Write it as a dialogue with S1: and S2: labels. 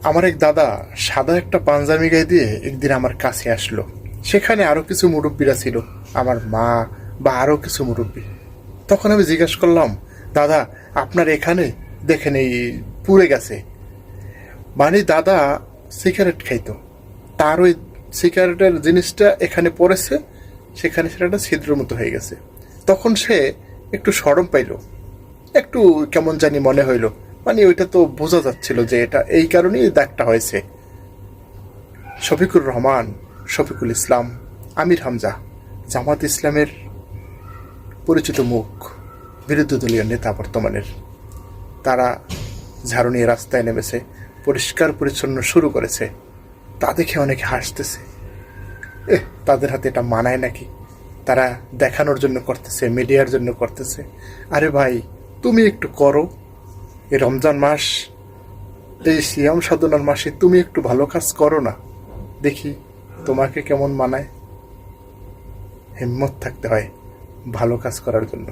S1: আমার এক দাদা সাদা একটা পাঞ্জাবি গায়ে দিয়ে একদিন আমার কাছে আসলো। সেখানে আরো কিছু মুরব্বীরা ছিল, আমার মা বা আরো কিছু মুরব্বী। তখন আমি জিজ্ঞাসা করলাম, দাদা আপনার এখানে দেখেন এই পুড়ে গেছে। মানে দাদা সিগারেট খাইতো, তার ওই সিগারেটের জিনিসটা এখানে পড়েছে, সেখানে সেটা একটা ছিদ্র মতো হয়ে গেছে। তখন সে একটু শরম পাইল, একটু কেমন জানি মনে হইল, মানে ওইটা তো বোঝা যাচ্ছিল যে এটা এই কারণেই দাগটা হয়েছে। শফিকুর রহমান, শফিকুল ইসলাম, আমির হামজা, জামাত ইসলামের পরিচিত মুখ, বিরোধী দলীয় নেতা বর্তমানের, তারা ঝাড়ু নিয়ে রাস্তায় নেমেছে, পরিষ্কার পরিচ্ছন্ন শুরু করেছে। তা দেখে অনেকে হাসতেছে, তাদের হাতে এটা মানায় নাকি? তারা দেখানোর জন্য করতেছে, মিডিয়ার জন্য করতেছে। আরে ভাই, তুমি একটু করো। এই রমজান মাস, এই সিয়াম সাধনার মাসে তুমি একটু ভালো কাজ করো না, দেখি তোমাকে কেমন মানায়। হিম্মত থাকতে হয় ভালো কাজ করার জন্য।